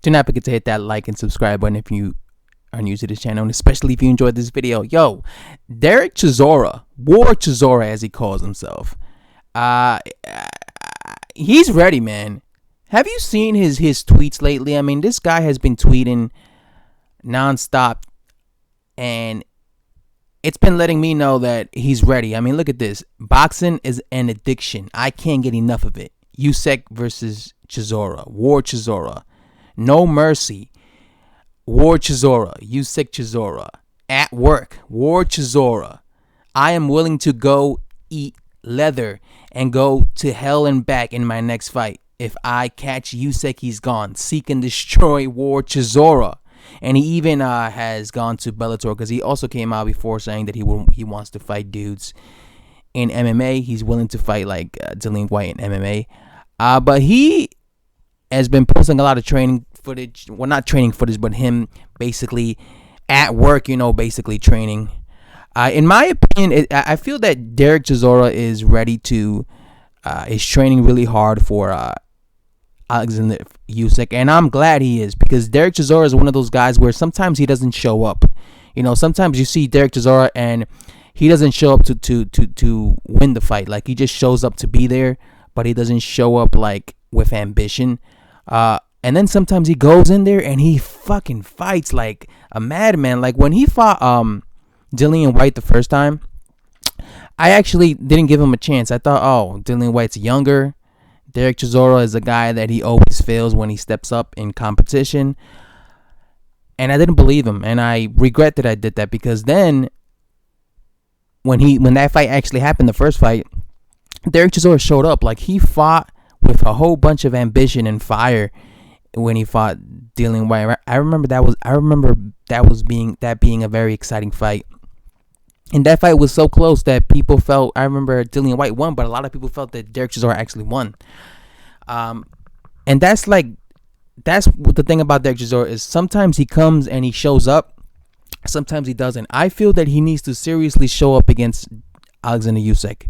Do not forget to hit that like and subscribe button if you are new to this channel, and especially if you enjoyed this video. Yo, Dereck Chisora, War Chisora as he calls himself, he's ready, man. Have you seen his tweets lately? I mean, this guy has been tweeting nonstop, and it's been letting me know that he's ready. I mean, look at this. Boxing is an addiction. I can't get enough of it. Usyk versus Chisora. War Chisora. No mercy. War Chisora. Usyk Chisora. At work. War Chisora. I am willing to go eat leather and go to hell and back in my next fight. If I catch Usyk, he's gone. Seek and destroy War Chisora. And he even has gone to Bellator, because he also came out before saying that he wants to fight dudes in MMA. He's willing to fight like Dillian Whyte in MMA. But he has been posting a lot of training footage. Well, not training footage, but him basically at work, basically training. In my opinion, I feel that Dereck Chisora is ready to, is training really hard for Alexander Usyk, and I'm glad he is, because Dereck Chisora is one of those guys where sometimes he doesn't show up. Sometimes you see Dereck Chisora and he doesn't show up to win the fight. Like, he just shows up to be there, but he doesn't show up like with ambition. And then sometimes he goes in there and he fucking fights like a madman. Like when he fought Dillian Whyte the first time, I actually didn't give him a chance. I thought, oh, Dillian Whyte's younger. Dereck Chisora is a guy that he always fails when he steps up in competition. And I didn't believe him. And I regret that I did that, because then when that fight actually happened, the first fight, Dereck Chisora showed up. Like, he fought with a whole bunch of ambition and fire when he fought Dillian Whyte. I remember that being a very exciting fight. And that fight was so close that people felt, I remember Dillian Whyte won, but a lot of people felt that Dereck Chisora actually won. And that's what the thing about Dereck Chisora is. Sometimes he comes and he shows up, sometimes he doesn't. I feel that he needs to seriously show up against Alexander Usyk.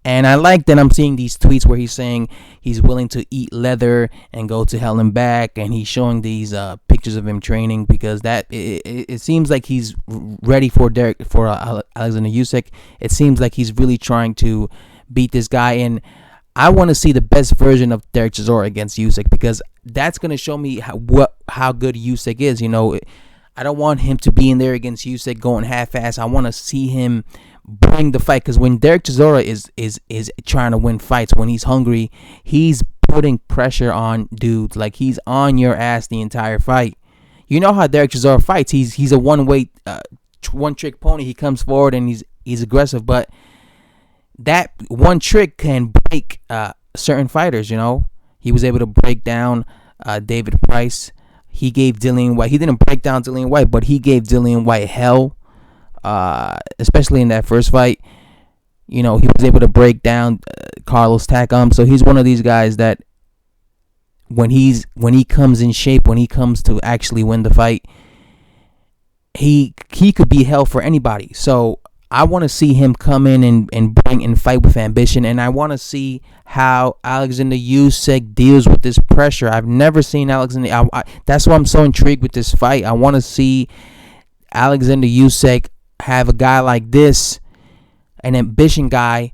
And I like that I'm seeing these tweets where he's saying he's willing to eat leather and go to hell and back, and he's showing these pictures of him training, because it seems like he's ready for Alexander Usyk. It seems like he's really trying to beat this guy, and I want to see the best version of Dereck Chisora against Usyk, because that's going to show me how good Usyk is. I don't want him to be in there against Usyk going half-ass. I want to see him bring the fight, because when Dereck Chisora is trying to win fights, when he's hungry, he's putting pressure on dudes. Like, he's on your ass the entire fight. You know how Dereck Chisora fights. He's a one-trick pony. He comes forward and he's aggressive, but that one trick can break certain fighters. He was able to break down David Price. He gave Dillian Whyte. He didn't break down Dillian Whyte, but he gave Dillian Whyte hell. Especially in that first fight, he was able to break down Carlos Takam. So he's one of these guys that when he comes in shape, when he comes to actually win the fight, he could be hell for anybody. So I want to see him come in and bring and fight with ambition, and I want to see how Alexander Usyk deals with this pressure. I've never seen Alexander. That's why I'm so intrigued with this fight. I want to see Alexander Usyk have a guy like this, an ambition guy,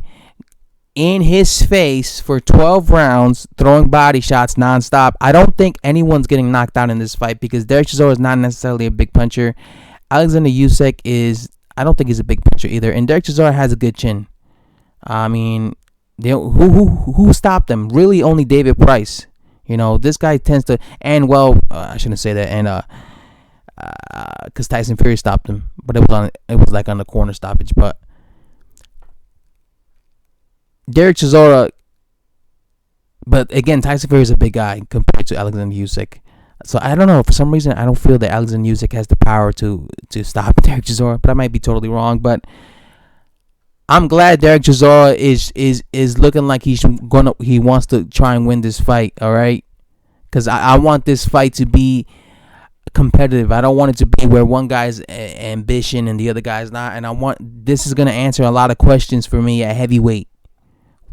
in his face for 12 rounds, throwing body shots nonstop. I don't think anyone's getting knocked out in this fight, because Dereck Chisora is not necessarily a big puncher. Alexander Usyk I don't think he's a big puncher either. And Dereck Chisora has a good chin. I mean, who stopped him? Really, only David Price. This guy tends to, and I shouldn't say that, and because Tyson Fury stopped him, but it was like on the corner stoppage. But Dereck Chisora, but again, Tyson Fury is a big guy compared to Alexander Usyk. So I don't know, for some reason I don't feel that Alexander Usyk has the power to stop Dereck Chisora, but I might be totally wrong. But I'm glad Dereck Chisora is looking like he wants to try and win this fight. All right, because I want this fight to be competitive. I don't want it to be where one guy's ambition and the other guy's not. And this is going to answer a lot of questions for me at heavyweight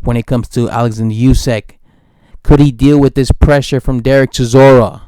when it comes to Alexander Usyk. Could he deal with this pressure from Dereck Chisora?